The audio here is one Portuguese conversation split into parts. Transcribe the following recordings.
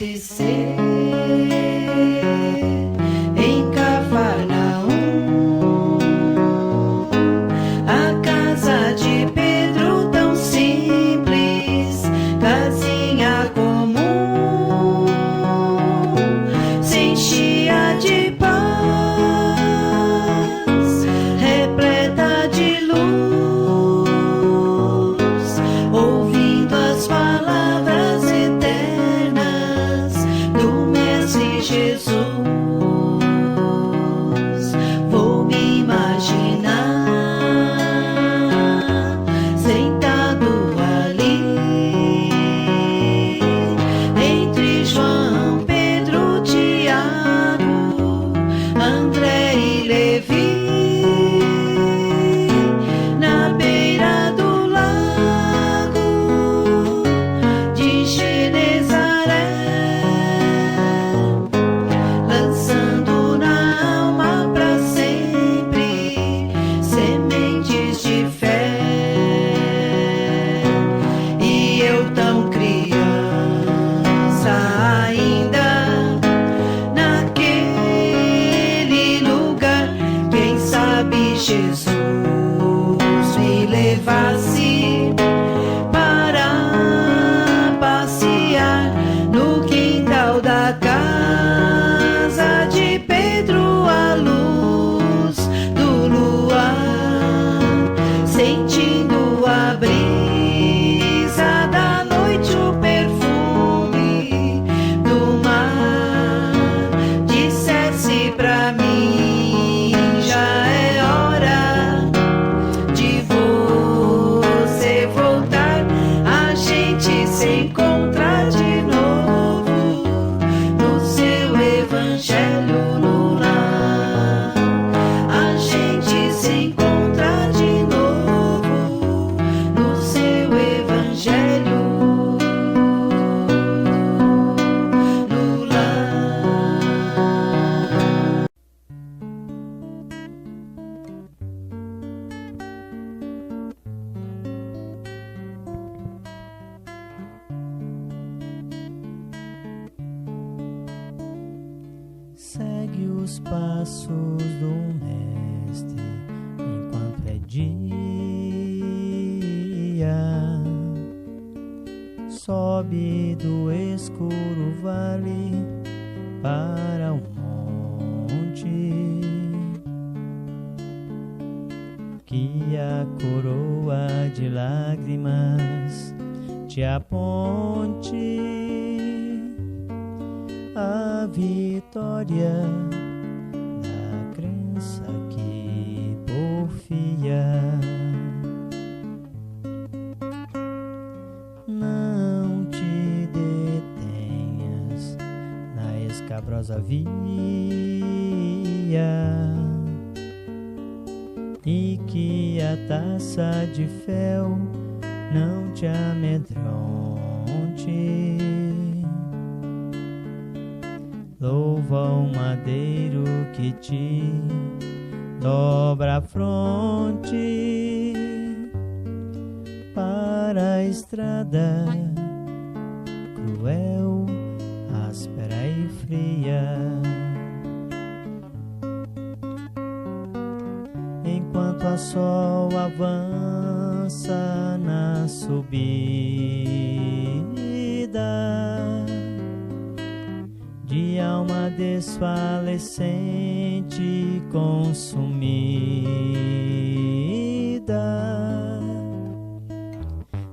acontecer em Cafarnaum. A casa de Pedro tão simples, casinha comum, se enchia de paz, repleta de luz, ouvindo as palavras eternas do Mestre Jesus. Vou me imaginar sentado ali entre João, Pedro, Tiago, André e Levi, na beira do lago de Genezaré, lançando na alma pra sempre sementes de fé. E eu tão criança ainda naquele lugar, quem sabe Jesus me levasse para passear no quintal da casa de Pedro, à luz do luar, sentindo a brisa da noite, o perfume do mar. Dissesse pra mim, já é hora de você voltar, a gente se encontrar de novo no seu evangelho no lar. A gente se encontrar de novo no seu evangelho no lar. Segue os passos do Mestre enquanto é dia. Sobe do escuro vale para o monte, que a coroa de lágrimas te aponte a vitória da crença que porfia. Não te detenhas na escabrosa via, e que a taça de fel não te amedronte. Louva o madeiro que te dobra a fronte para a estrada cruel, áspera e fria. Enquanto a sol avança na subida, de alma desfalecente consumida,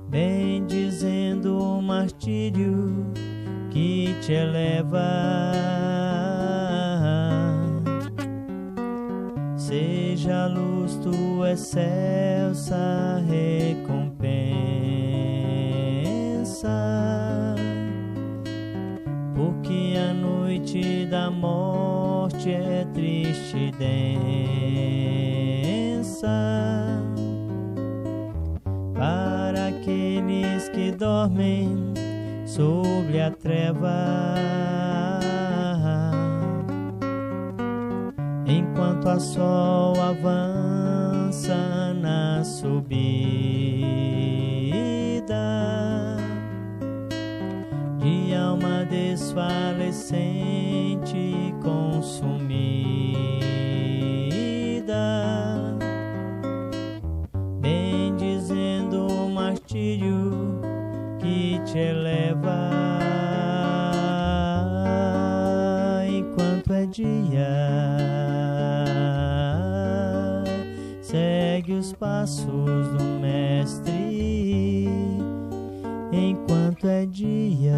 bem dizendo o martírio que te eleva, seja a luz tua excelsa recompensa, porque a noite da morte é triste e densa para aqueles que dormem sobre a treva. Enquanto a sol avança na subida, de alma desfalecente e consumida, bendizendo o martírio que te eleva enquanto é dia. Segue os passos do Mestre enquanto é dia.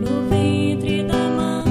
No ventre da mãe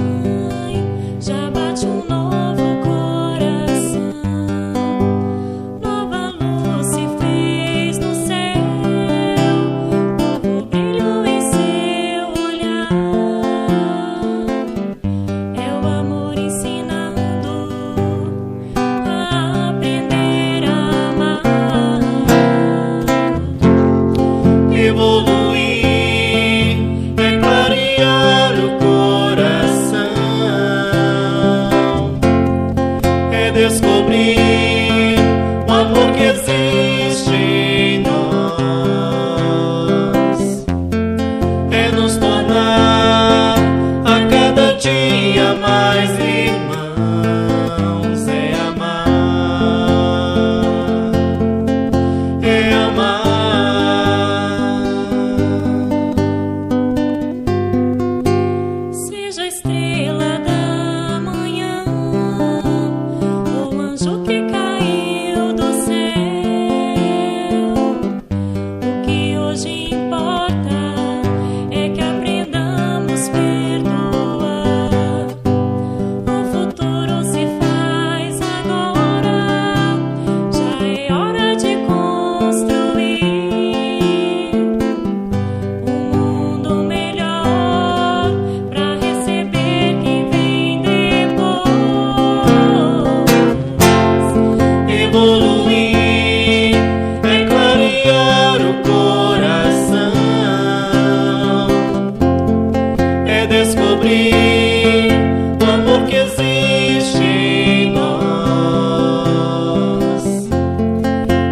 o amor que existe em nós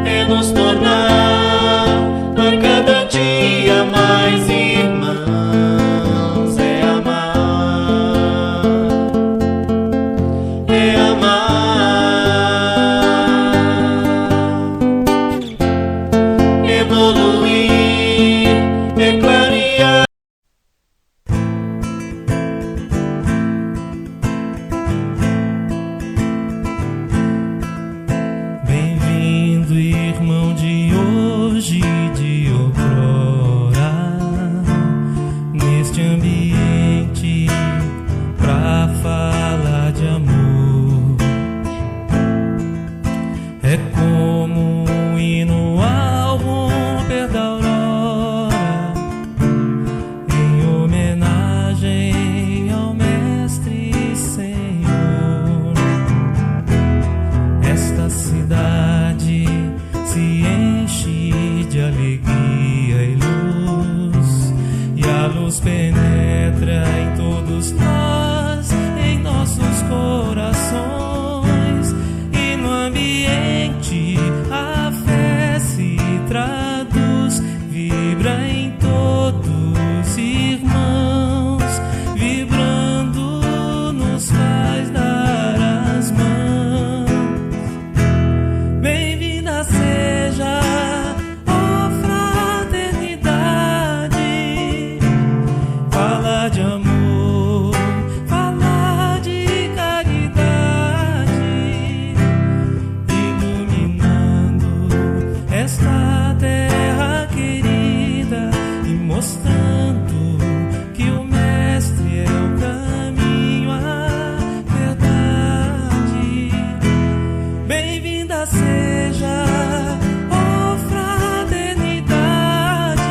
é nos tornar a cada dia mais irmãos. É amar, é amar, evoluir, é clarear. Bem-vindo, irmão de hoje e de outrora, neste ambiente pra falar de amor. É como um hino ao romper da aurora, em homenagem ao Mestre Senhor. Esta cidade se enche de alegria e luz, e a luz penetra em todos nós, em nossos corações, e no ambiente a fé se traduz, vibra em todos irmãos, vibrando nos faz dar as mãos. Bem-vinda seja, ó fraternidade, fala de amor, fala de caridade, iluminando esta terra querida e mostrando que o Mestre é o caminho, a verdade. Bem-vinda seja, ó fraternidade,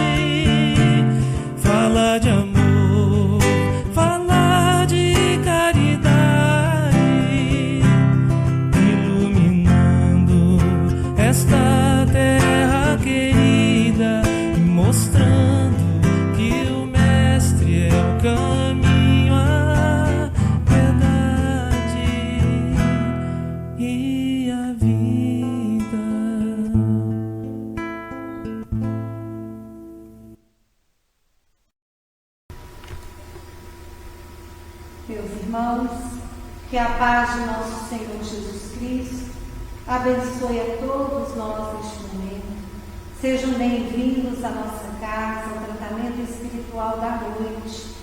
fala de amor, fala de caridade, iluminando esta terra querida e mostrando que o Mestre é o caminho, a verdade e a vida. Meus irmãos, que a paz de nosso Senhor Jesus Cristo abençoe a todos nós neste momento. Sejam bem-vindos à nossa casa, ao tratamento espiritual da noite.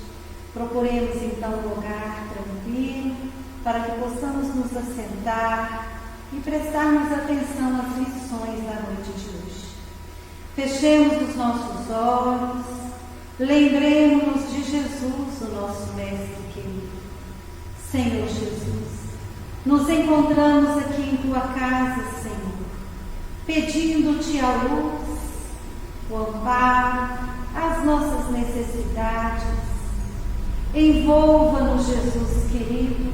Procuremos então um lugar tranquilo para que possamos nos assentar e prestarmos atenção às lições da noite de hoje. Fechemos os nossos olhos, lembremos-nos de Jesus, o nosso Mestre querido. Senhor Jesus, nos encontramos aqui em Tua casa, Senhor, pedindo-Te a luz, o amparo, as nossas necessidades. Envolva-nos, Jesus querido,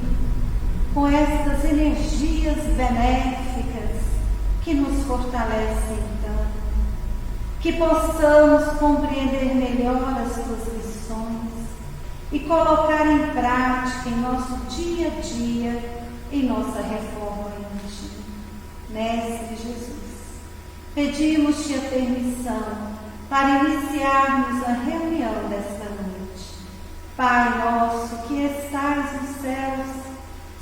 com estas energias benéficas que nos fortalecem tanto, que possamos compreender melhor as Tuas lições e colocar em prática em nosso dia a dia, em nossa reforma íntima. Mestre Jesus, pedimos-Te a permissão para iniciarmos a reunião desta noite. Pai nosso que estais nos céus,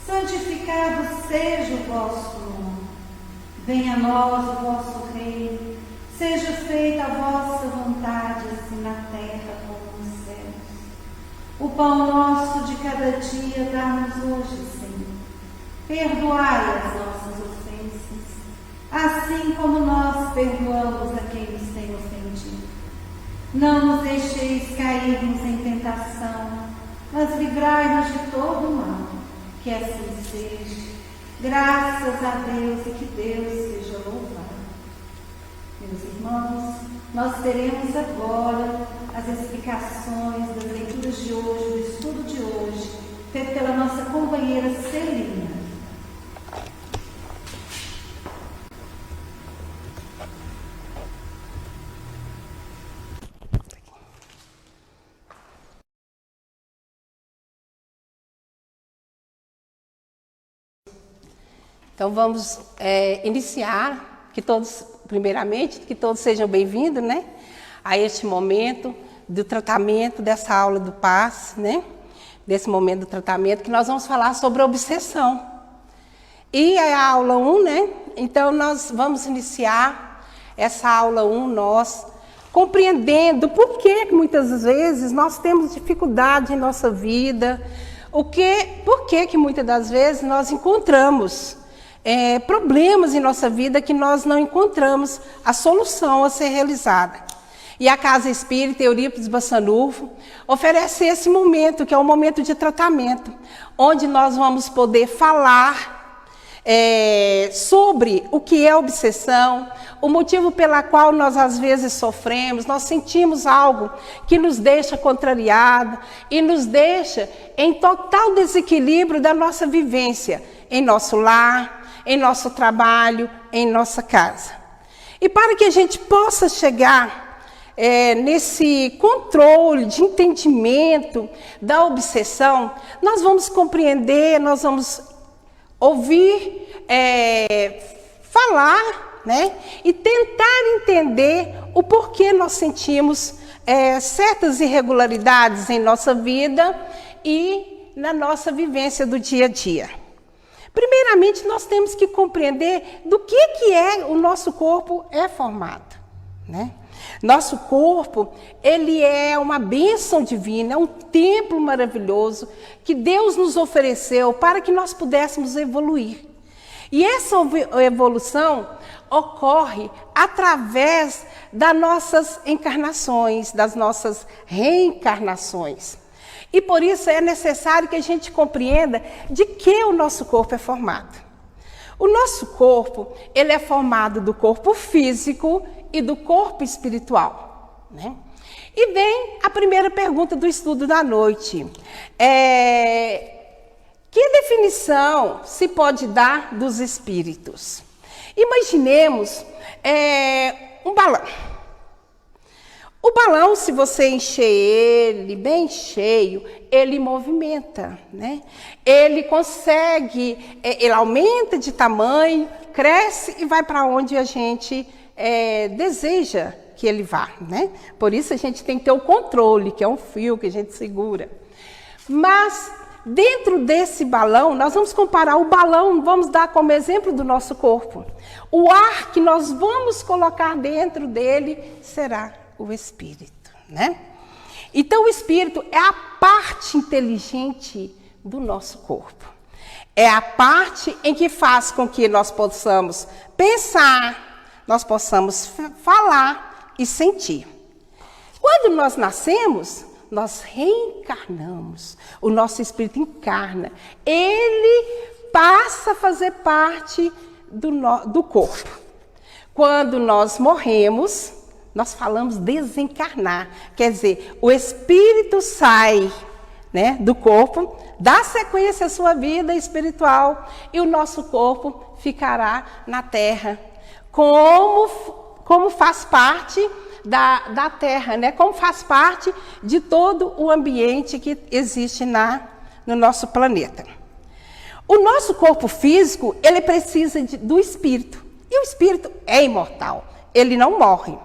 santificado seja o vosso nome. Venha a nós o vosso reino, seja feita a vossa vontade, assim na terra como nos céus. O pão nosso de cada dia dá-nos hoje, Senhor. Perdoai as nossas ofensas, assim como nós perdoamos a quem nos tem ofendido. Não nos deixeis cairmos em tentação, mas livrai-nos de todo o mal. Que assim seja. Graças a Deus e que Deus seja louvado. Meus irmãos, nós teremos agora as explicações das leituras de hoje, do estudo de hoje, feito pela nossa companheira Celina. Então vamos iniciar, primeiramente, que todos sejam bem-vindos, né, a este momento do tratamento dessa aula do passe, né, desse momento do tratamento, que nós vamos falar sobre obsessão. E a aula 1, né, então nós vamos iniciar essa aula 1, nós compreendendo por que muitas vezes nós temos dificuldade em nossa vida, por que muitas das vezes nós encontramos problemas em nossa vida que nós não encontramos a solução a ser realizada. E a Casa Espírita Eurípides Bassanufo oferece esse momento, que é um momento de tratamento, onde nós vamos poder falar sobre o que é obsessão, o motivo pela qual nós às vezes sofremos, nós sentimos algo que nos deixa contrariado e nos deixa em total desequilíbrio da nossa vivência, em nosso lar, em nosso trabalho, em nossa casa. E para que a gente possa chegar nesse controle de entendimento da obsessão, nós vamos compreender, nós vamos ouvir, falar, né, e tentar entender o porquê nós sentimos certas irregularidades em nossa vida e na nossa vivência do dia a dia. Primeiramente, nós temos que compreender do que o nosso corpo é formado, né? Nosso corpo, ele é uma bênção divina, é um templo maravilhoso que Deus nos ofereceu para que nós pudéssemos evoluir. E essa evolução ocorre através das nossas encarnações, das nossas reencarnações. E por isso é necessário que a gente compreenda de que o nosso corpo é formado. O nosso corpo, ele é formado do corpo físico e do corpo espiritual, né? E vem a primeira pergunta do estudo da noite. Que definição se pode dar dos espíritos? Imaginemos um balão. O balão, se você encher ele bem cheio, ele movimenta, né? Ele consegue, ele aumenta de tamanho, cresce e vai para onde a gente deseja que ele vá, né? Por isso a gente tem que ter o controle, que é um fio que a gente segura. Mas dentro desse balão, nós vamos comparar o balão, vamos dar como exemplo do nosso corpo. O ar que nós vamos colocar dentro dele será o espírito, né? Então o espírito é a parte inteligente do nosso corpo. É a parte em que faz com que nós possamos pensar, nós possamos falar e sentir. Quando nós nascemos, nós reencarnamos. O nosso espírito encarna. Ele passa a fazer parte do corpo. Quando nós morremos, nós falamos desencarnar, quer dizer, o espírito sai, né, do corpo, dá sequência à sua vida espiritual e o nosso corpo ficará na terra, como faz parte da terra, né, como faz parte de todo o ambiente que existe no nosso planeta. O nosso corpo físico, ele precisa do espírito, e o espírito é imortal, ele não morre.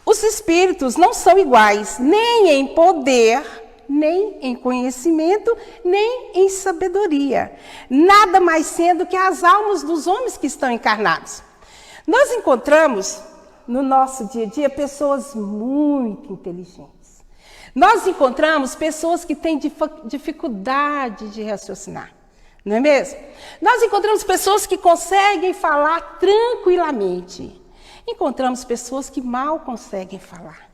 Os espíritos não são iguais, nem em poder, nem em conhecimento, nem em sabedoria. Nada mais sendo que as almas dos homens que estão encarnados. Nós encontramos, no nosso dia a dia, pessoas muito inteligentes. Nós encontramos pessoas que têm dificuldade de raciocinar, não é mesmo? Nós encontramos pessoas que conseguem falar tranquilamente. Encontramos pessoas que mal conseguem falar.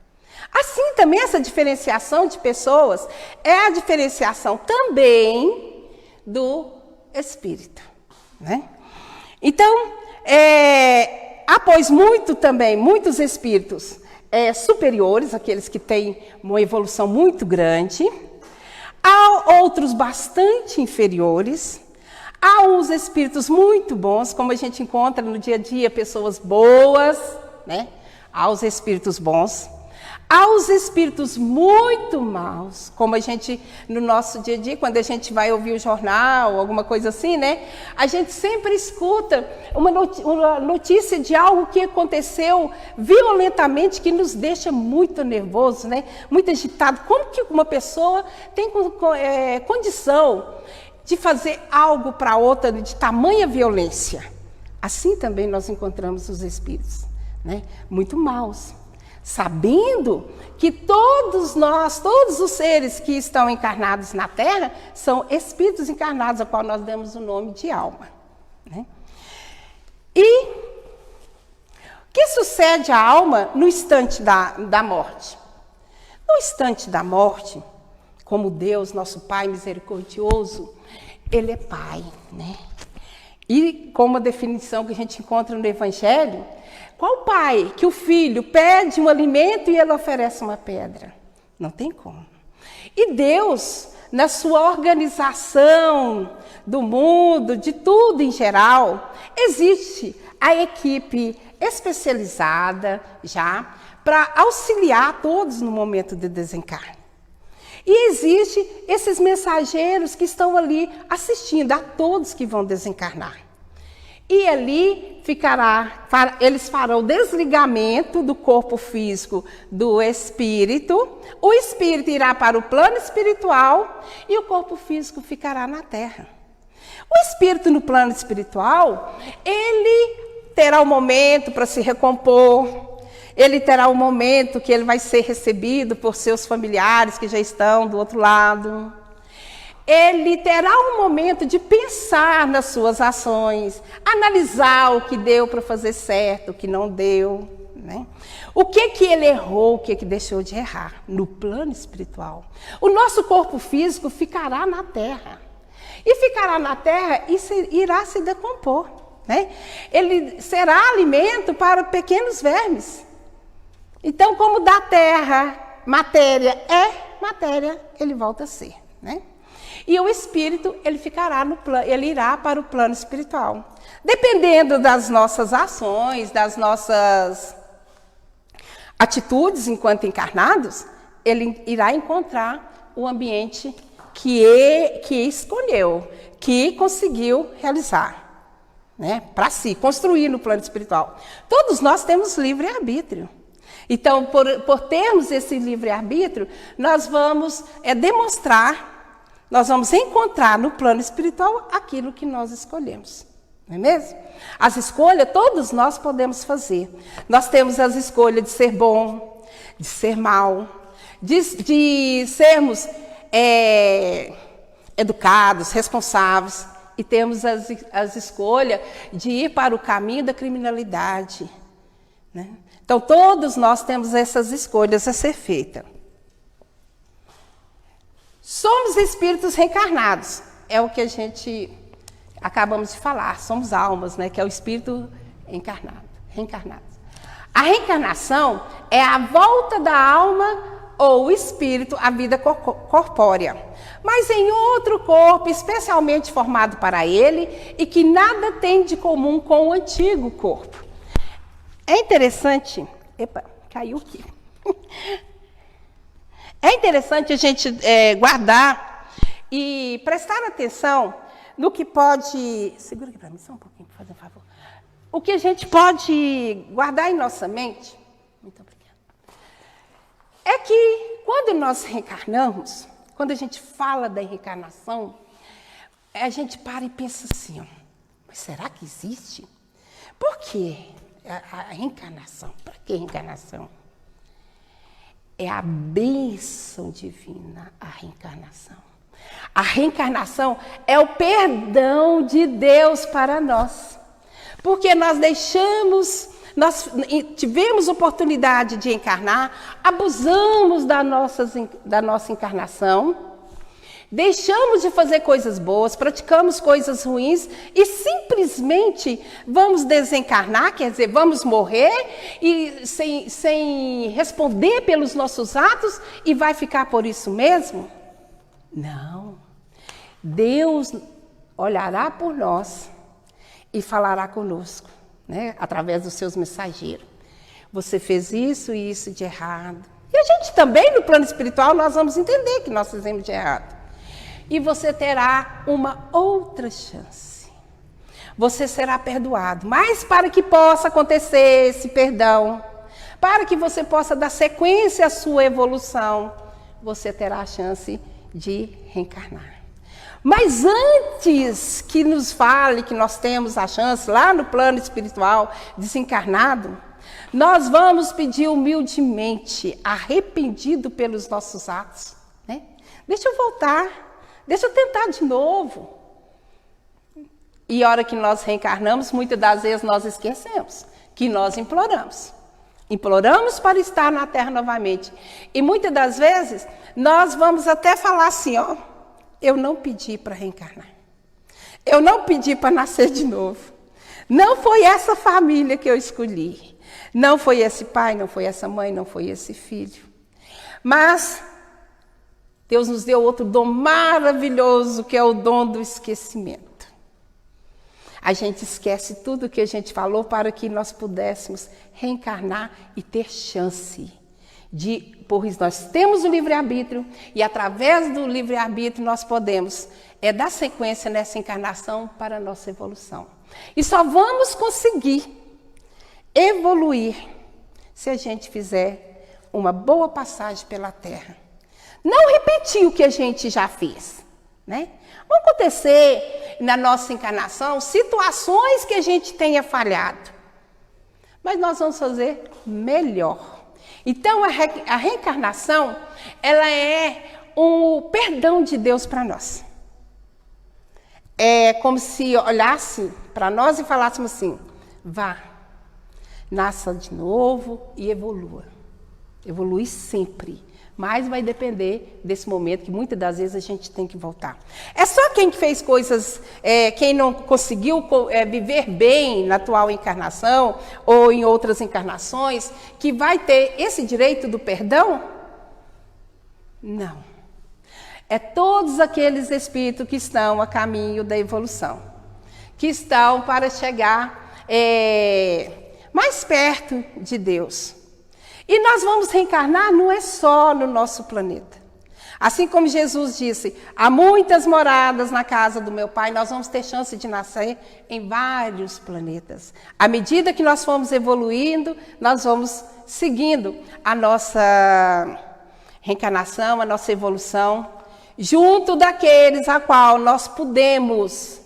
Assim também essa diferenciação de pessoas é a diferenciação também do espírito, né? Então, após muitos espíritos superiores, aqueles que têm uma evolução muito grande, há outros bastante inferiores. Há uns espíritos muito bons, como a gente encontra no dia a dia, pessoas boas, né? Há os espíritos bons. Aos espíritos muito maus, como a gente, no nosso dia a dia, quando a gente vai ouvir o jornal, alguma coisa assim, né? A gente sempre escuta uma notícia de algo que aconteceu violentamente, que nos deixa muito nervoso, né? Muito agitado. Como que uma pessoa tem condição de fazer algo para outra de tamanha violência? Assim também nós encontramos os espíritos, né? Muito maus. Sabendo que todos nós, todos os seres que estão encarnados na Terra, são espíritos encarnados, a qual nós damos o nome de alma, né? E o que sucede à alma no instante da morte? No instante da morte, como Deus, nosso Pai misericordioso, Ele é Pai, né? E como a definição que a gente encontra no Evangelho, qual pai que o filho pede um alimento e ele oferece uma pedra? Não tem como. E Deus, na sua organização do mundo, de tudo em geral, existe a equipe especializada já para auxiliar todos no momento de desencarne. E existe esses mensageiros que estão ali assistindo a todos que vão desencarnar. E ali eles farão o desligamento do corpo físico do espírito, o espírito irá para o plano espiritual e o corpo físico ficará na Terra. O espírito no plano espiritual, ele terá um momento para se recompor, ele terá um momento que ele vai ser recebido por seus familiares que já estão do outro lado. Ele terá um momento de pensar nas suas ações, analisar o que deu para fazer certo, o que não deu, né? O que ele errou, o que deixou de errar no plano espiritual. O nosso corpo físico ficará na Terra. E ficará na Terra e irá se decompor, né? Ele será alimento para pequenos vermes. Então, como da Terra matéria é matéria, ele volta a ser, né? E o espírito, ele irá para o plano espiritual. Dependendo das nossas ações, das nossas atitudes enquanto encarnados, ele irá encontrar o ambiente que escolheu, que conseguiu realizar, né? Para si, construir no plano espiritual. Todos nós temos livre-arbítrio. Então, por termos esse livre-arbítrio, nós vamos demonstrar, nós vamos encontrar no plano espiritual aquilo que nós escolhemos. Não é mesmo? As escolhas, todos nós podemos fazer. Nós temos as escolhas de ser bom, de ser mal, de sermos educados, responsáveis. E temos as escolhas de ir para o caminho da criminalidade, né? Então, todos nós temos essas escolhas a ser feitas. Somos espíritos reencarnados. É o que a gente acabamos de falar. Somos almas, né? Que é o espírito reencarnado. A reencarnação é a volta da alma ou o espírito à vida corpórea, mas em outro corpo especialmente formado para ele e que nada tem de comum com o antigo corpo. É interessante... Epa, caiu aqui. É interessante a gente guardar e prestar atenção no que pode... Segura aqui para mim só um pouquinho, por fazer um favor. O que a gente pode guardar em nossa mente, muito obrigada, é que quando nós reencarnamos, quando a gente fala da reencarnação, a gente para e pensa assim, ó, mas será que existe? Por quê? A reencarnação. Para que reencarnação? É a bênção divina, a reencarnação. A reencarnação é o perdão de Deus para nós. Porque nós tivemos oportunidade de encarnar, abusamos da nossa encarnação, deixamos de fazer coisas boas, praticamos coisas ruins e simplesmente vamos desencarnar, quer dizer, vamos morrer e sem responder pelos nossos atos e vai ficar por isso mesmo? Não. Deus olhará por nós e falará conosco, né, através dos seus mensageiros. Você fez isso e isso de errado. E a gente também, no plano espiritual, nós vamos entender que nós fizemos de errado. E você terá uma outra chance. Você será perdoado. Mas para que possa acontecer esse perdão, para que você possa dar sequência à sua evolução, você terá a chance de reencarnar. Mas antes que nos fale que nós temos a chance, lá no plano espiritual, desencarnado, nós vamos pedir humildemente, arrependido pelos nossos atos, né? Deixa eu voltar, deixa eu tentar de novo. E a hora que nós reencarnamos, muitas das vezes nós esquecemos que nós imploramos. Imploramos para estar na Terra novamente. E muitas das vezes nós vamos até falar assim, ó, eu não pedi para reencarnar. Eu não pedi para nascer de novo. Não foi essa família que eu escolhi. Não foi esse pai, não foi essa mãe, não foi esse filho. Mas Deus nos deu outro dom maravilhoso, que é o dom do esquecimento. A gente esquece tudo que a gente falou para que nós pudéssemos reencarnar e ter chance de, pois nós temos o livre-arbítrio e através do livre-arbítrio nós podemos dar sequência nessa encarnação para a nossa evolução. E só vamos conseguir evoluir se a gente fizer uma boa passagem pela Terra. Não repetir o que a gente já fez, né? Vão acontecer na nossa encarnação situações que a gente tenha falhado, mas nós vamos fazer melhor. Então a reencarnação, ela é um perdão de Deus para nós. É como se olhasse para nós e falássemos assim, vá, nasça de novo e evolua. Evolui sempre. Mas vai depender desse momento que muitas das vezes a gente tem que voltar. É só quem fez coisas, quem não conseguiu viver bem na atual encarnação ou em outras encarnações, que vai ter esse direito do perdão? Não. É todos aqueles espíritos que estão a caminho da evolução, que estão para chegar mais perto de Deus. E nós vamos reencarnar não é só no nosso planeta. Assim como Jesus disse, há muitas moradas na casa do meu Pai, nós vamos ter chance de nascer em vários planetas. À medida que nós formos evoluindo, nós vamos seguindo a nossa reencarnação, a nossa evolução, junto daqueles a qual nós pudemos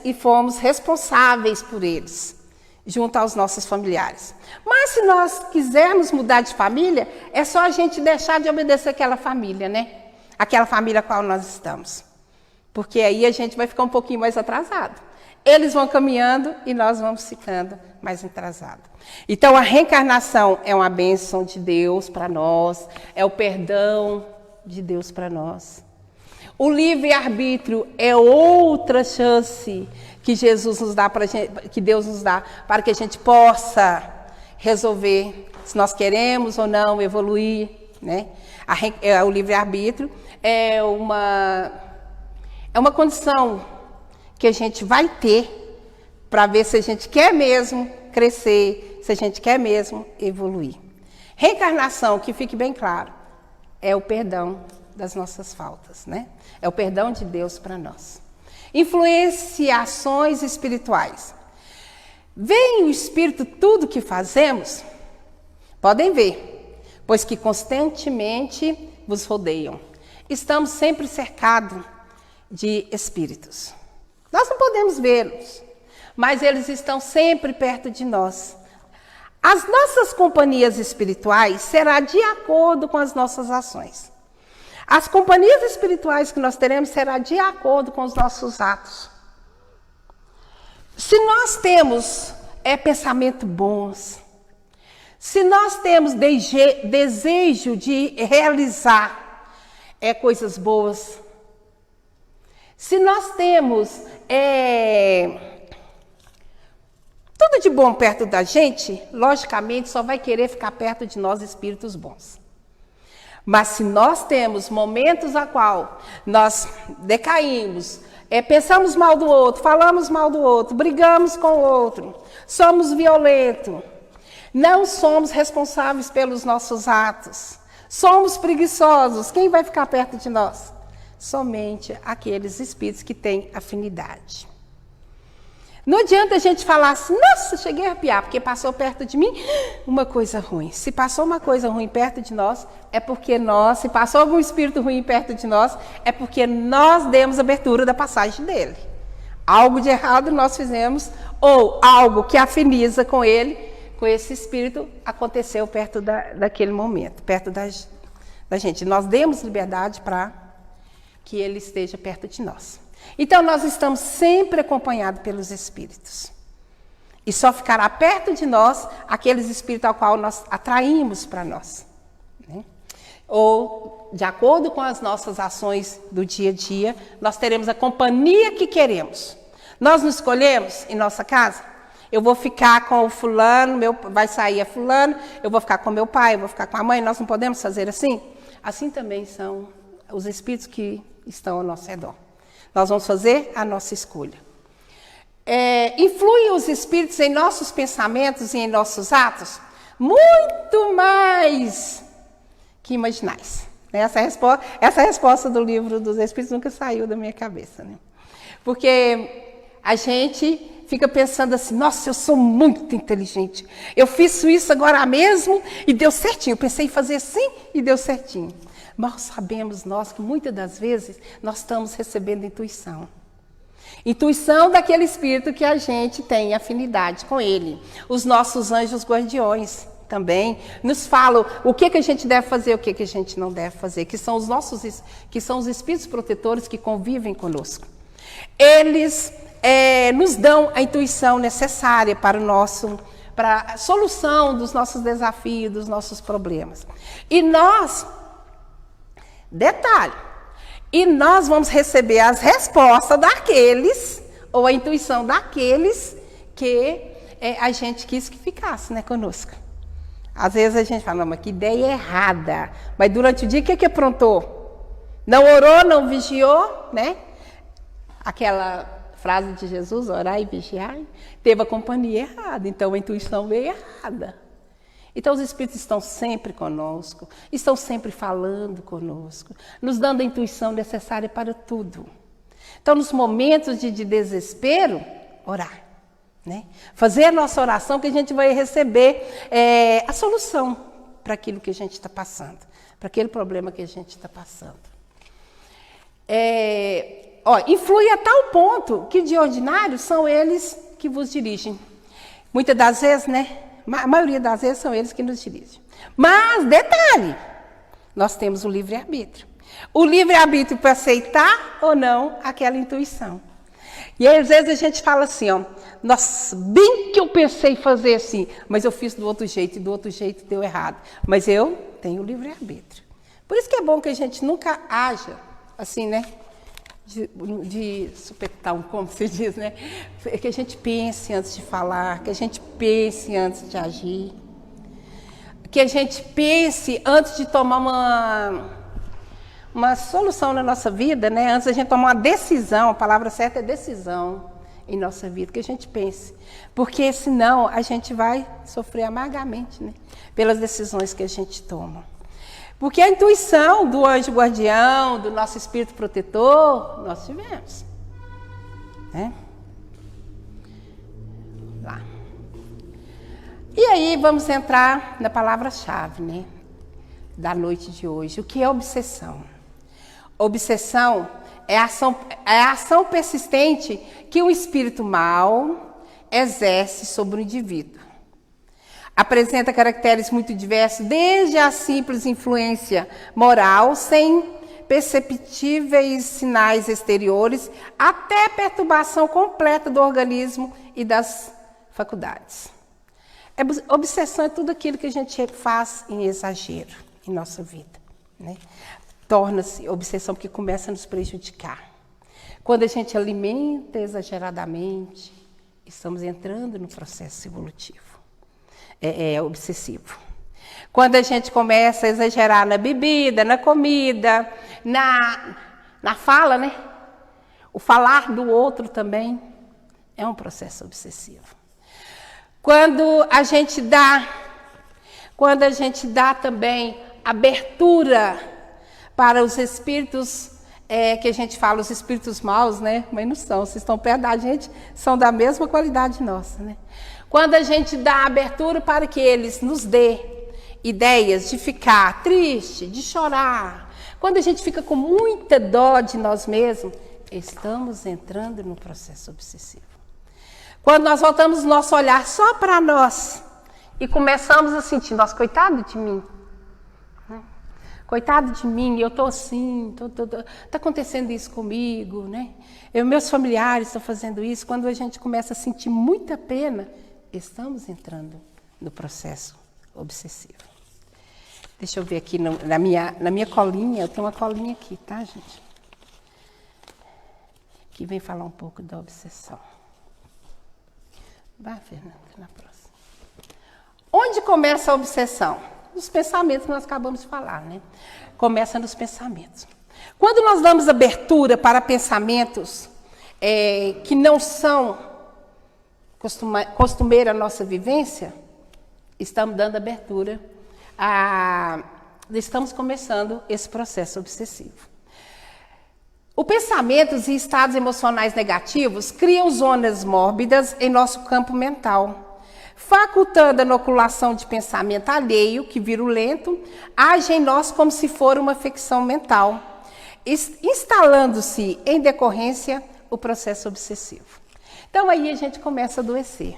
e fomos responsáveis por eles, junto aos nossos familiares. Mas se nós quisermos mudar de família, é só a gente deixar de obedecer aquela família, né? Aquela família a qual nós estamos. Porque aí a gente vai ficar um pouquinho mais atrasado. Eles vão caminhando e nós vamos ficando mais atrasados. Então a reencarnação é uma bênção de Deus para nós, é o perdão de Deus para nós. O livre-arbítrio é outra chance que Jesus nos dá que Deus nos dá para que a gente possa resolver se nós queremos ou não evoluir, né? O livre-arbítrio é uma condição que a gente vai ter para ver se a gente quer mesmo crescer, se a gente quer mesmo evoluir. Reencarnação, que fique bem claro, é o perdão das nossas faltas, né? É o perdão de Deus para nós. Influenciações espirituais. Veem o Espírito tudo que fazemos? Podem ver, pois que constantemente vos rodeiam. Estamos sempre cercados de espíritos. Nós não podemos vê-los, mas eles estão sempre perto de nós. As nossas companhias espirituais será de acordo com as nossas ações. As companhias espirituais que nós teremos será de acordo com os nossos atos. Se nós temos pensamentos bons, se nós temos desejo de realizar coisas boas, se nós temos tudo de bom perto da gente, logicamente só vai querer ficar perto de nós espíritos bons. Mas se nós temos momentos a qual nós decaímos, pensamos mal do outro, falamos mal do outro, brigamos com o outro, somos violentos, Não somos responsáveis pelos nossos atos. Somos preguiçosos. Quem vai ficar perto de nós? Somente aqueles espíritos que têm afinidade. Não adianta a gente falar assim, nossa, cheguei a arrepiar, porque passou perto de mim uma coisa ruim. Se passou uma coisa ruim perto de nós, é porque nós, se passou algum espírito ruim perto de nós, é porque nós demos abertura da passagem dele. Algo de errado nós fizemos, ou algo que afiniza com ele, com esse espírito, aconteceu perto daquele momento, perto da gente. Nós demos liberdade para que ele esteja perto de nós. Então, nós estamos sempre acompanhados pelos espíritos. E só ficará perto de nós aqueles espíritos ao qual nós atraímos para nós. Né? Ou, de acordo com as nossas ações do dia a dia, nós teremos a companhia que queremos. Nós nos escolhemos em nossa casa? Eu vou ficar com o fulano, vai sair a fulano, eu vou ficar com meu pai, eu vou ficar com a mãe. Nós não podemos fazer assim? Assim também são os espíritos que estão ao nosso redor. Nós vamos fazer a nossa escolha. Influem os espíritos em nossos pensamentos e em nossos atos? Muito mais que imaginais. Essa resposta do livro dos Espíritos nunca saiu da minha cabeça. Né? Porque a gente fica pensando assim, nossa, eu sou muito inteligente. Eu fiz isso agora mesmo e deu certinho. Eu pensei em fazer assim e deu certinho. Mal sabemos nós que muitas das vezes nós estamos recebendo intuição. Intuição daquele espírito que a gente tem afinidade com ele. Os nossos anjos guardiões também nos falam o que a gente deve fazer, o que a gente não deve fazer, que são os espíritos protetores que convivem conosco. Eles nos dão a intuição necessária para a solução dos nossos desafios, dos nossos problemas. E nós vamos receber as respostas daqueles, ou a intuição daqueles que a gente quis que ficasse, né, conosco. Às vezes a gente fala, não, mas que ideia errada. Mas durante o dia, o que aprontou? Não orou, não vigiou, né? Aquela frase de Jesus, orar e vigiar, teve a companhia errada, então a intuição veio errada. Então, os espíritos estão sempre conosco, estão sempre falando conosco, nos dando a intuição necessária para tudo. Então, nos momentos de desespero, orar. Né? Fazer a nossa oração, que a gente vai receber a solução para aquilo que a gente está passando, para aquele problema que a gente está passando. Influi a tal ponto que, de ordinário, são eles que vos dirigem. Muitas das vezes, né? A maioria das vezes são eles que nos dirigem. Mas, detalhe, nós temos o livre-arbítrio. O livre-arbítrio para aceitar ou não aquela intuição. E aí, às vezes a gente fala assim, nossa, bem que eu pensei em fazer assim, mas eu fiz do outro jeito, e do outro jeito deu errado. Mas eu tenho o livre-arbítrio. Por isso que é bom que a gente nunca haja assim, né? De supetão, como se diz, né? Que a gente pense antes de falar, que a gente pense antes de agir, que a gente pense antes de tomar uma solução na nossa vida, né? Antes da gente tomar uma decisão, a palavra certa é decisão em nossa vida, que a gente pense, porque senão a gente vai sofrer amargamente, né? Pelas decisões que a gente toma. Porque a intuição do anjo guardião, do nosso espírito protetor, nós tivemos. Né? Lá. E aí vamos entrar na palavra-chave, né, da noite de hoje. O que é obsessão? Obsessão é a ação persistente que o espírito mau exerce sobre o indivíduo. Apresenta caracteres muito diversos, desde a simples influência moral, sem perceptíveis sinais exteriores, até perturbação completa do organismo e das faculdades. Obsessão é tudo aquilo que a gente faz em exagero em nossa vida. Né? Torna-se obsessão porque começa a nos prejudicar. Quando a gente alimenta exageradamente, estamos entrando no processo evolutivo. Obsessivo. Quando a gente começa a exagerar na bebida, na comida, na fala, né? O falar do outro também é um processo obsessivo. Quando a gente dá quando a gente dá também abertura para os espíritos, que a gente fala, os espíritos maus, né? Mas não são, vocês estão perto da gente, são da mesma qualidade nossa, né? Quando a gente dá abertura para que eles nos dê ideias de ficar triste, de chorar, quando a gente fica com muita dó de nós mesmos, estamos entrando no processo obsessivo. Quando nós voltamos nosso olhar só para nós e começamos a sentir, nossa, coitado de mim, né? Coitado de mim, eu estou assim, está acontecendo isso comigo, né? Meus familiares estão fazendo isso. Quando a gente começa a sentir muita pena, estamos entrando no processo obsessivo. Deixa eu ver aqui na minha colinha, eu tenho uma colinha aqui, tá, gente? Que vem falar um pouco da obsessão. Vai, Fernanda, na próxima. Onde começa a obsessão? Nos pensamentos que nós acabamos de falar, né? Começa nos pensamentos. Quando nós damos abertura para pensamentos que não são costumeira a nossa vivência, estamos dando abertura estamos começando esse processo obsessivo. Os pensamentos e estados emocionais negativos criam zonas mórbidas em nosso campo mental, facultando a inoculação de pensamento alheio, que virulento, age em nós como se for uma ficção mental, instalando-se em decorrência o processo obsessivo. Então aí a gente começa a adoecer.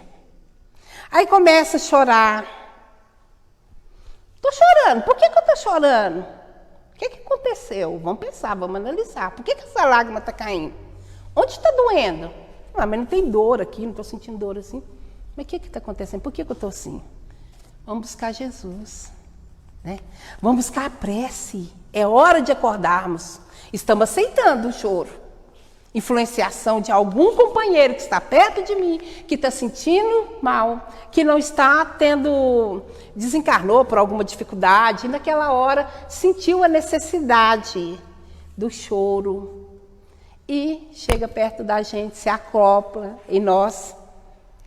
Aí começa a chorar. Estou chorando. Por que eu estou chorando? O que aconteceu? Vamos pensar, vamos analisar. Por que essa lágrima está caindo? Onde está doendo? Mas não tem dor aqui, não estou sentindo dor assim. Mas o que está acontecendo? Por que eu estou assim? Vamos buscar Jesus, né? Vamos buscar a prece. É hora de acordarmos. Estamos aceitando o choro. Influenciação de algum companheiro que está perto de mim, que está sentindo mal, que não está desencarnou por alguma dificuldade, e naquela hora sentiu a necessidade do choro e chega perto da gente, se acopla em nós,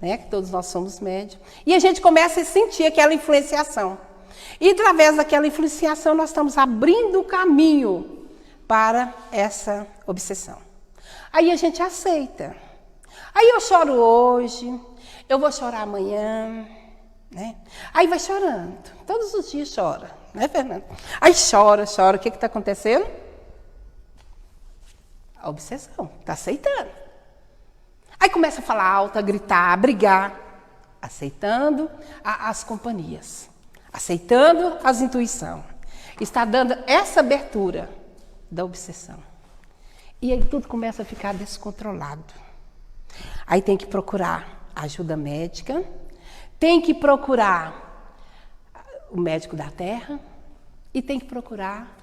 né, que todos nós somos médios, e a gente começa a sentir aquela influenciação. E através daquela influenciação nós estamos abrindo o caminho para essa obsessão. Aí a gente aceita. Aí eu choro hoje, eu vou chorar amanhã, né? Aí vai chorando. Todos os dias chora, né, Fernanda? Aí chora. O que está acontecendo? A obsessão, está aceitando. Aí começa a falar alto, a gritar, a brigar, aceitando as companhias, aceitando as intuições. Está dando essa abertura da obsessão. E aí tudo começa a ficar descontrolado. Aí tem que procurar ajuda médica, tem que procurar o médico da terra e tem que procurar,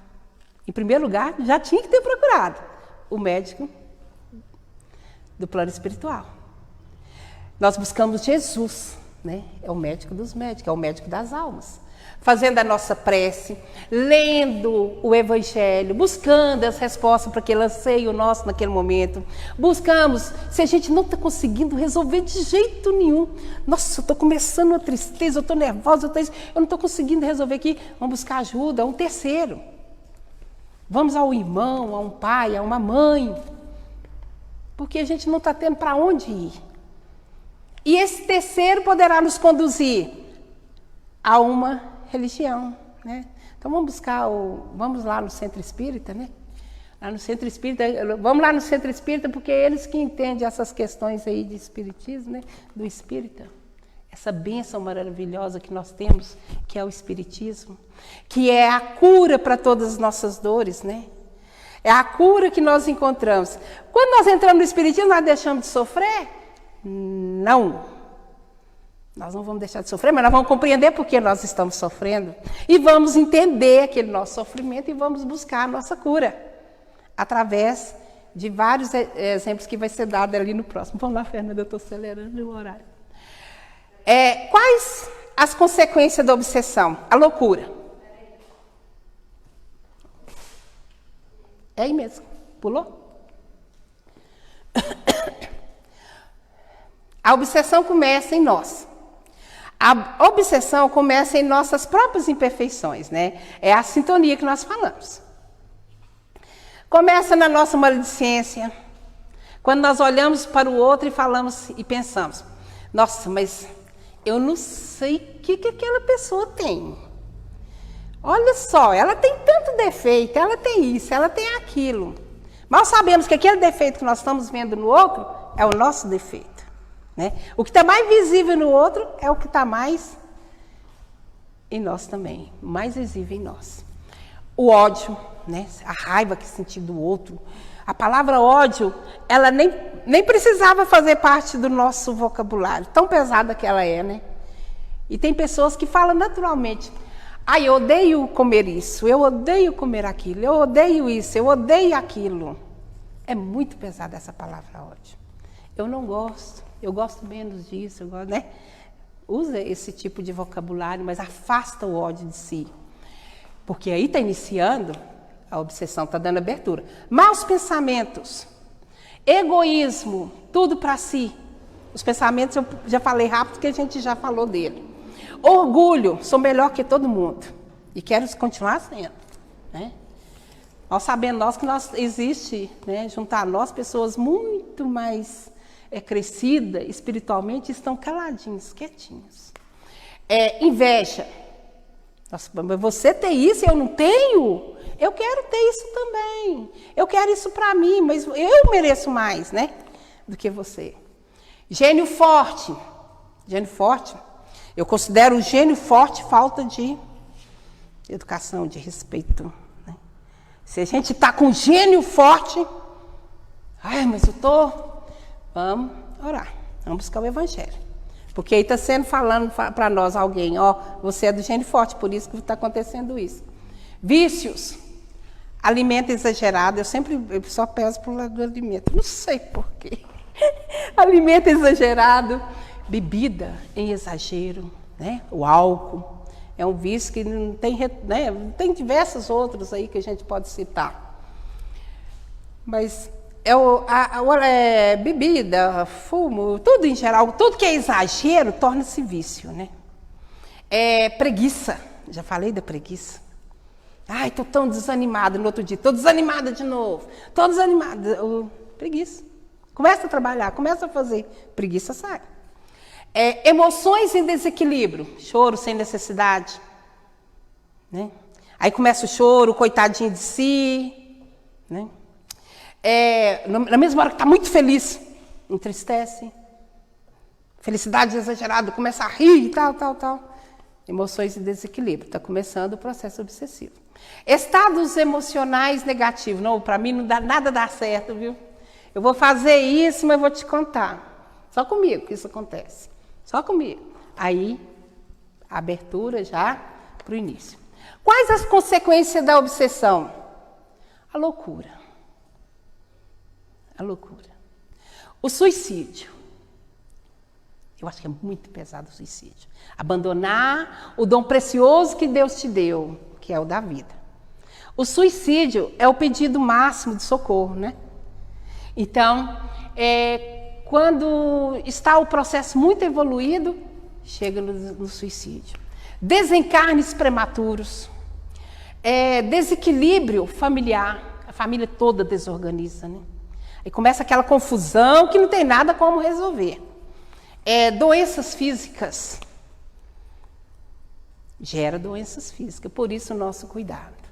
em primeiro lugar, já tinha que ter procurado o médico do plano espiritual. Nós buscamos Jesus, né? É o médico dos médicos, é o médico das almas. Fazendo a nossa prece, lendo o Evangelho, buscando as respostas para aquele anseio nosso naquele momento. Buscamos, se a gente não está conseguindo resolver de jeito nenhum. Nossa, eu estou começando uma tristeza, eu estou nervosa, eu não estou conseguindo resolver aqui. Vamos buscar ajuda a um terceiro. Vamos ao irmão, a um pai, a uma mãe. Porque a gente não está tendo para onde ir. E esse terceiro poderá nos conduzir a uma religião, né? Então vamos lá no Centro Espírita, né? Lá no Centro Espírita, vamos lá no Centro Espírita porque é eles que entendem essas questões aí de espiritismo, né? Do espírita. Essa bênção maravilhosa que nós temos, que é o espiritismo, que é a cura para todas as nossas dores, né? É a cura que nós encontramos. Quando nós entramos no espiritismo, nós deixamos de sofrer? Não. Nós não vamos deixar de sofrer, mas nós vamos compreender por que nós estamos sofrendo. E vamos entender aquele nosso sofrimento e vamos buscar a nossa cura. Através de vários exemplos que vai ser dado ali no próximo. Vamos lá, Fernanda, eu estou acelerando o horário. Quais as consequências da obsessão? A loucura. É aí mesmo. Pulou? A obsessão começa em nós. A obsessão começa em nossas próprias imperfeições, né? É a sintonia que nós falamos. Começa na nossa maledicência, quando nós olhamos para o outro e falamos e pensamos, nossa, mas eu não sei o que aquela pessoa tem. Olha só, ela tem tanto defeito, ela tem isso, ela tem aquilo. Mal sabemos que aquele defeito que nós estamos vendo no outro é o nosso defeito. Né? O que está mais visível no outro é o que está mais em nós também, mais visível em nós. O ódio, né? A raiva que sentir do outro. A palavra ódio, ela nem precisava fazer parte do nosso vocabulário, tão pesada que ela é, né? E tem pessoas que falam naturalmente, eu odeio comer isso, eu odeio comer aquilo, eu odeio isso, eu odeio aquilo. É muito pesada essa palavra ódio. Eu não gosto. Eu gosto menos disso, eu gosto, né? Usa esse tipo de vocabulário, mas afasta o ódio de si. Porque aí está iniciando, a obsessão está dando abertura. Maus pensamentos, egoísmo, tudo para si. Os pensamentos eu já falei rápido, que a gente já falou dele. Orgulho, sou melhor que todo mundo. E quero continuar sendo, né? Nós sabemos que existe, né, junto a nós, pessoas muito mais crescida espiritualmente, estão caladinhos, quietinhos. Inveja. Nossa, mas você tem isso e eu não tenho? Eu quero ter isso também. Eu quero isso para mim, mas eu mereço mais, né? Do que você. Gênio forte. Gênio forte. Eu considero o gênio forte falta de educação, de respeito. Né? Se a gente está com gênio forte, mas eu estou... Vamos orar, vamos buscar o Evangelho. Porque aí está sendo falando para nós alguém, você é do gênio forte, por isso que está acontecendo isso. Vícios, alimento exagerado, eu só peço para o lado do alimento, não sei porquê. Alimento exagerado, bebida em exagero, né? O álcool, é um vício que não tem, né? Tem diversos outros aí que a gente pode citar. Mas... bebida, fumo, tudo em geral, tudo que é exagero torna-se vício, né? Preguiça, já falei da preguiça. Estou tão desanimada no outro dia, estou desanimada de novo, estou desanimada. Preguiça. Começa a trabalhar, começa a fazer, preguiça sai. Emoções em desequilíbrio, choro sem necessidade, né? Aí começa o choro, coitadinho de si, né? Na mesma hora que está muito feliz, entristece. Felicidade exagerada, começa a rir e tal. Emoções em desequilíbrio. Está começando o processo obsessivo. Estados emocionais negativos. Não, para mim não dá nada dá certo, viu? Eu vou fazer isso, mas vou te contar. Só comigo que isso acontece. Só comigo. Aí, a abertura já para o início. Quais as consequências da obsessão? A loucura. A loucura. O suicídio. Eu acho que é muito pesado o suicídio. Abandonar o dom precioso que Deus te deu, que é o da vida. O suicídio é o pedido máximo de socorro, né? Então, quando está o processo muito evoluído, chega no suicídio. Desencarnes prematuros. Desequilíbrio familiar. A família toda desorganiza, né? E começa aquela confusão que não tem nada como resolver. Doenças físicas. Gera doenças físicas, por isso o nosso cuidado.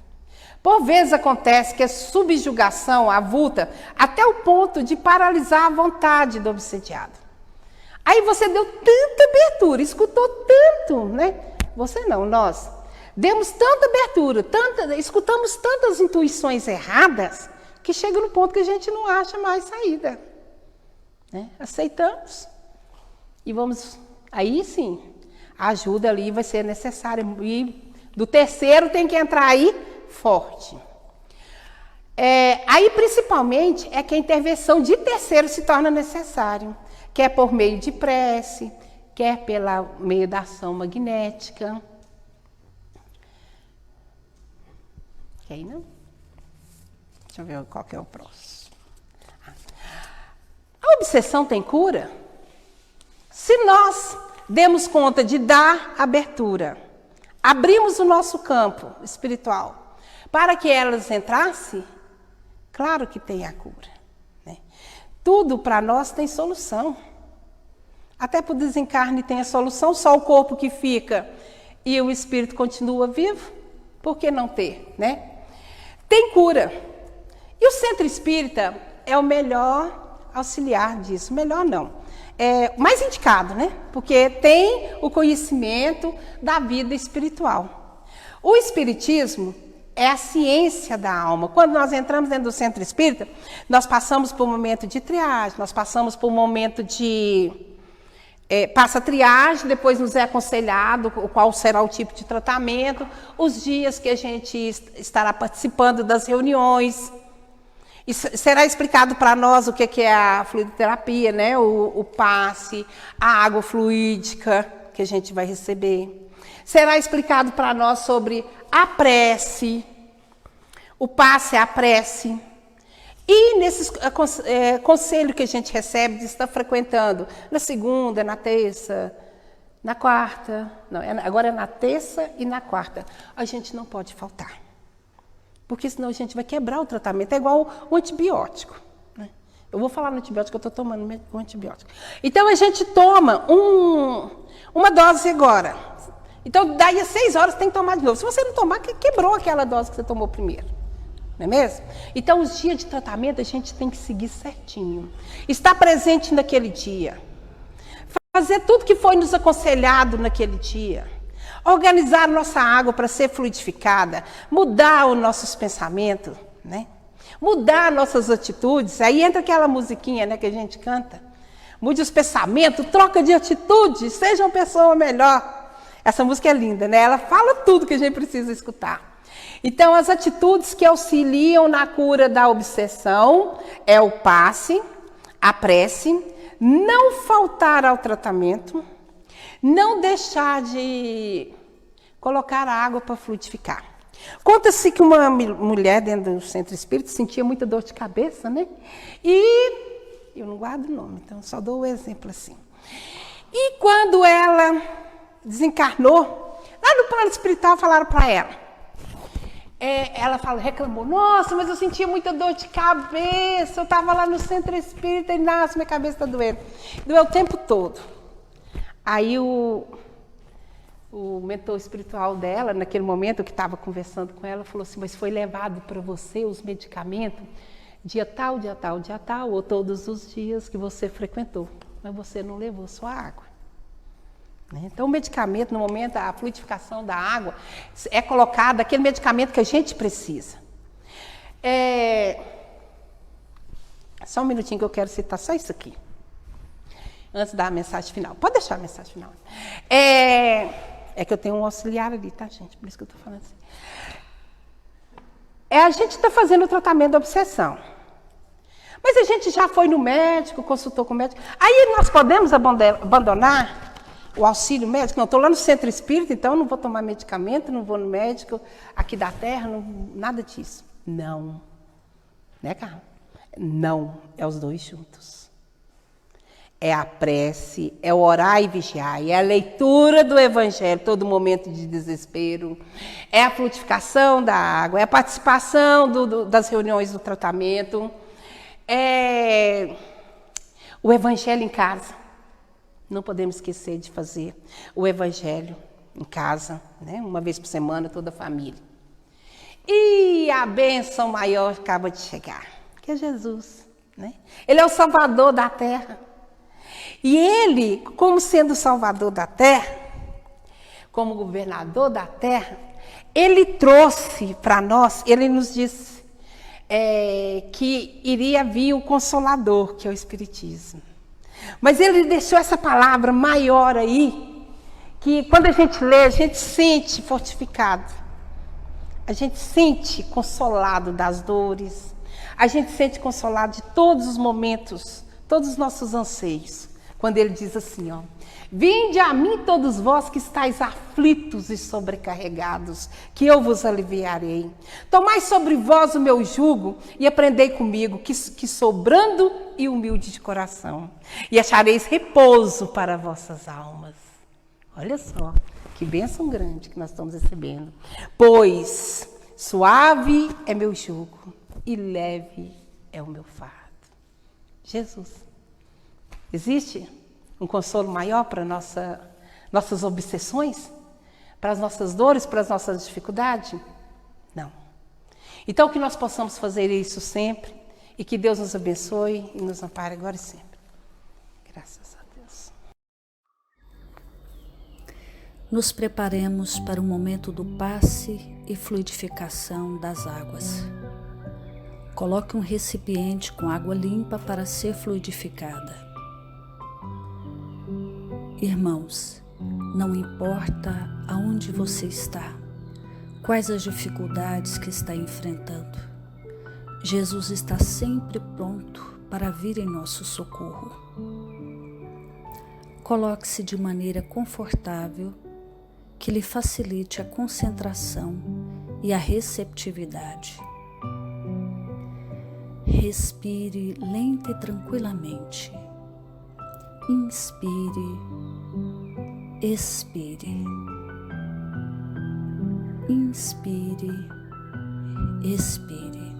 Por vezes acontece que a subjugação avulta até o ponto de paralisar a vontade do obsediado. Aí você deu tanta abertura, escutou tanto, né? Você não, nós. Demos tanta abertura, escutamos tantas intuições erradas, que chega no ponto que a gente não acha mais saída. Né? Aceitamos. E vamos, aí sim, a ajuda ali vai ser necessária. E do terceiro tem que entrar aí forte. Aí principalmente é que a intervenção de terceiro se torna necessária. Quer por meio de prece, quer pelo meio da ação magnética. Quer aí não? Deixa eu ver qual que é o próximo. A obsessão tem cura? Se nós demos conta de dar abertura. Abrimos o nosso campo espiritual para que elas entrassem. Claro que tem a cura, né? Tudo para nós tem solução. Até para o desencarne tem a solução, só o corpo que fica e o espírito continua vivo. Por que não ter, né? Tem cura. E o centro espírita é o melhor auxiliar disso. Melhor não. É o mais indicado, né? Porque tem o conhecimento da vida espiritual. O espiritismo é a ciência da alma. Quando nós entramos dentro do centro espírita, nós passamos por um momento de triagem, nós passamos por um momento de... passa a triagem, depois nos é aconselhado qual será o tipo de tratamento, os dias que a gente estará participando das reuniões. E será explicado para nós o que é a fluidoterapia, né? O passe, a água fluídica que a gente vai receber. Será explicado para nós sobre a prece, o passe é a prece. E nesse conselho que a gente recebe de estar frequentando na segunda, na terça, na quarta, não, agora é na terça e na quarta, a gente não pode faltar. Porque senão a gente vai quebrar o tratamento. É igual o antibiótico, né? Eu vou falar no antibiótico, eu estou tomando um antibiótico. Então a gente toma uma dose agora. Então daí a 6 horas tem que tomar de novo. Se você não tomar, quebrou aquela dose que você tomou primeiro. Não é mesmo? Então os dias de tratamento a gente tem que seguir certinho. Estar presente naquele dia. Fazer tudo que foi nos aconselhado naquele dia. Organizar nossa água para ser fluidificada, mudar os nossos pensamentos, né? Mudar nossas atitudes. Aí entra aquela musiquinha, né, que a gente canta. Mude os pensamentos, troca de atitude, seja uma pessoa melhor. Essa música é linda, né? Ela fala tudo que a gente precisa escutar. Então, as atitudes que auxiliam na cura da obsessão é o passe, a prece, não faltar ao tratamento, não deixar de colocar a água para fluidificar. Conta-se que uma mulher dentro do centro espírita sentia muita dor de cabeça, né? E eu não guardo o nome, então só dou o exemplo assim. E quando ela desencarnou, lá no plano espiritual falaram para ela. Ela reclamou, nossa, mas eu sentia muita dor de cabeça, eu estava lá no centro espírita e nossa, minha cabeça está doendo. Doeu o tempo todo. Aí o mentor espiritual dela, naquele momento que estava conversando com ela, falou assim, mas foi levado para você os medicamentos dia tal, dia tal, dia tal, ou todos os dias que você frequentou, mas você não levou sua água. Então o medicamento, no momento, a fluidificação da água, é colocado aquele medicamento que a gente precisa. Só um minutinho que eu quero citar só isso aqui. Antes da mensagem final. Pode deixar a mensagem final. É que eu tenho um auxiliar ali, tá, gente? Por isso que eu estou falando assim. A gente está fazendo o tratamento da obsessão. Mas a gente já foi no médico, consultou com o médico. Aí nós podemos abandonar o auxílio médico? Não, estou lá no centro espírita, então não vou tomar medicamento, não vou no médico aqui da terra, nada disso. Não. Né, Carla? Não. É os dois juntos. É a prece, é o orar e vigiar, é a leitura do Evangelho, todo momento de desespero, é a fluidificação da água, é a participação das reuniões do tratamento, é o Evangelho em casa. Não podemos esquecer de fazer o Evangelho em casa, né? Uma vez por semana, toda a família. E a bênção maior acaba de chegar, que é Jesus, né? Ele é o Salvador da terra. E ele, como sendo o Salvador da terra, como governador da terra, ele trouxe para nós, ele nos disse que iria vir o Consolador, que é o Espiritismo. Mas ele deixou essa palavra maior aí, que quando a gente lê, a gente sente fortificado. A gente sente consolado das dores. A gente sente consolado de todos os momentos, todos os nossos anseios. Quando ele diz assim, ó, vinde a mim todos vós que estáis aflitos e sobrecarregados, que eu vos aliviarei. Tomai sobre vós o meu jugo e aprendei comigo, que sou brando e humilde de coração. E achareis repouso para vossas almas. Olha só, que bênção grande que nós estamos recebendo. Pois suave é meu jugo e leve é o meu fardo. Jesus. Existe um consolo maior para nossas obsessões? Para as nossas dores, para as nossas dificuldades? Não. Então que nós possamos fazer isso sempre e que Deus nos abençoe e nos ampare agora e sempre. Graças a Deus. Nos preparemos para o momento do passe e fluidificação das águas. Coloque um recipiente com água limpa para ser fluidificada. Irmãos, não importa aonde você está, quais as dificuldades que está enfrentando, Jesus está sempre pronto para vir em nosso socorro. Coloque-se de maneira confortável, que lhe facilite a concentração e a receptividade. Respire lenta e tranquilamente. Inspire, expire. Inspire, expire.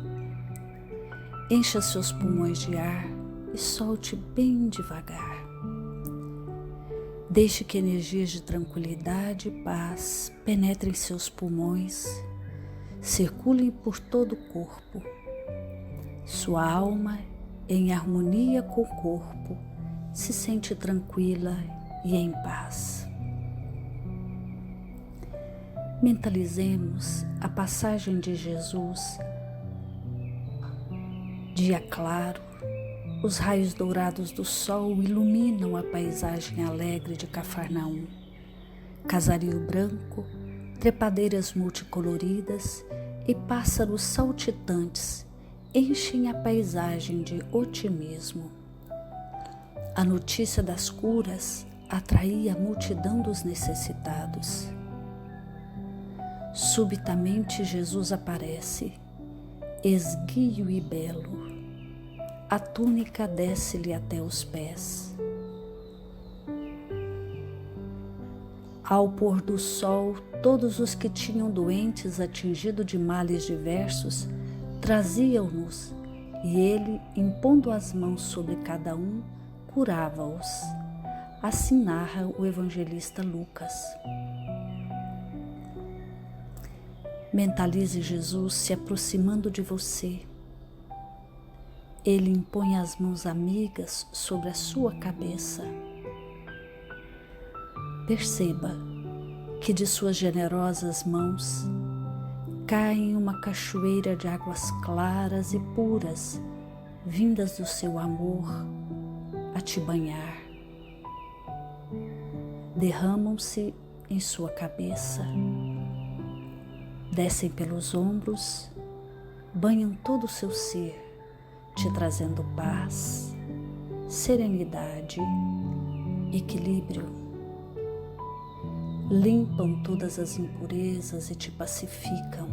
Encha seus pulmões de ar e solte bem devagar. Deixe que energias de tranquilidade e paz penetrem seus pulmões, circulem por todo o corpo. Sua alma, em harmonia com o corpo, se sente tranquila e em paz. Mentalizemos a passagem de Jesus. Dia claro, os raios dourados do sol iluminam a paisagem alegre de Cafarnaum. Casario branco, trepadeiras multicoloridas e pássaros saltitantes enchem a paisagem de otimismo. A notícia das curas atraía a multidão dos necessitados. Subitamente Jesus aparece, esguio e belo. A túnica desce-lhe até os pés. Ao pôr do sol, todos os que tinham doentes atingidos de males diversos traziam-nos, e ele, impondo as mãos sobre cada um, curava-os. Assim narra o evangelista Lucas. Mentalize Jesus se aproximando de você. Ele impõe as mãos amigas sobre a sua cabeça. Perceba que de suas generosas mãos cai uma cachoeira de águas claras e puras, vindas do seu amor a te banhar. Derramam-se em sua cabeça, descem pelos ombros, banham todo o seu ser, te trazendo paz, serenidade, equilíbrio. Limpam todas as impurezas e te pacificam.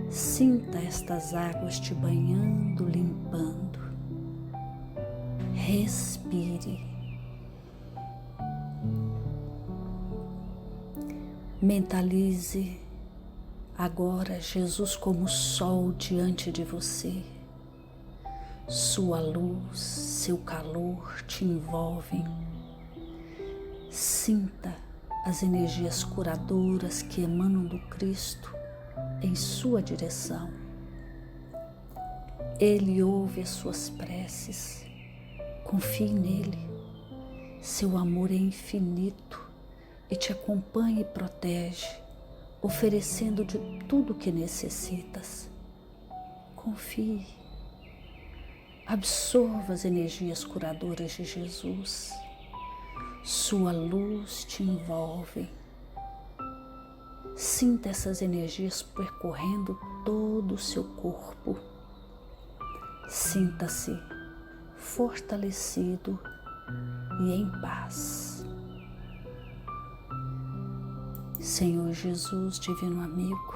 Sinta estas águas te banhando, limpando. Respire. Mentalize agora Jesus como sol diante de você. Sua luz, seu calor te envolvem. Sinta as energias curadoras que emanam do Cristo em sua direção. Ele ouve as suas preces. Confie nele. Seu amor é infinito e te acompanha e protege, oferecendo de tudo o que necessitas. Confie. Absorva as energias curadoras de Jesus. Sua luz te envolve. Sinta essas energias percorrendo todo o seu corpo. Sinta-se fortalecido e em paz. Senhor Jesus, divino amigo,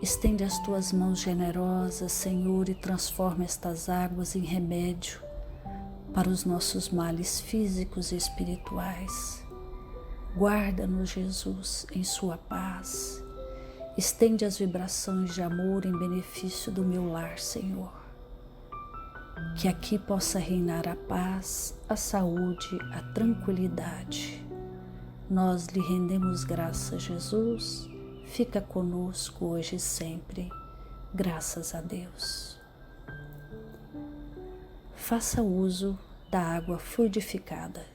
estende as tuas mãos generosas, Senhor, e transforma estas águas em remédio para os nossos males físicos e espirituais. Guarda-nos, Jesus, em sua paz. Estende as vibrações de amor em benefício do meu lar, Senhor. Que aqui possa reinar a paz, a saúde, a tranquilidade. Nós lhe rendemos graças, Jesus. Fica conosco hoje e sempre. Graças a Deus. Faça uso da água fluidificada.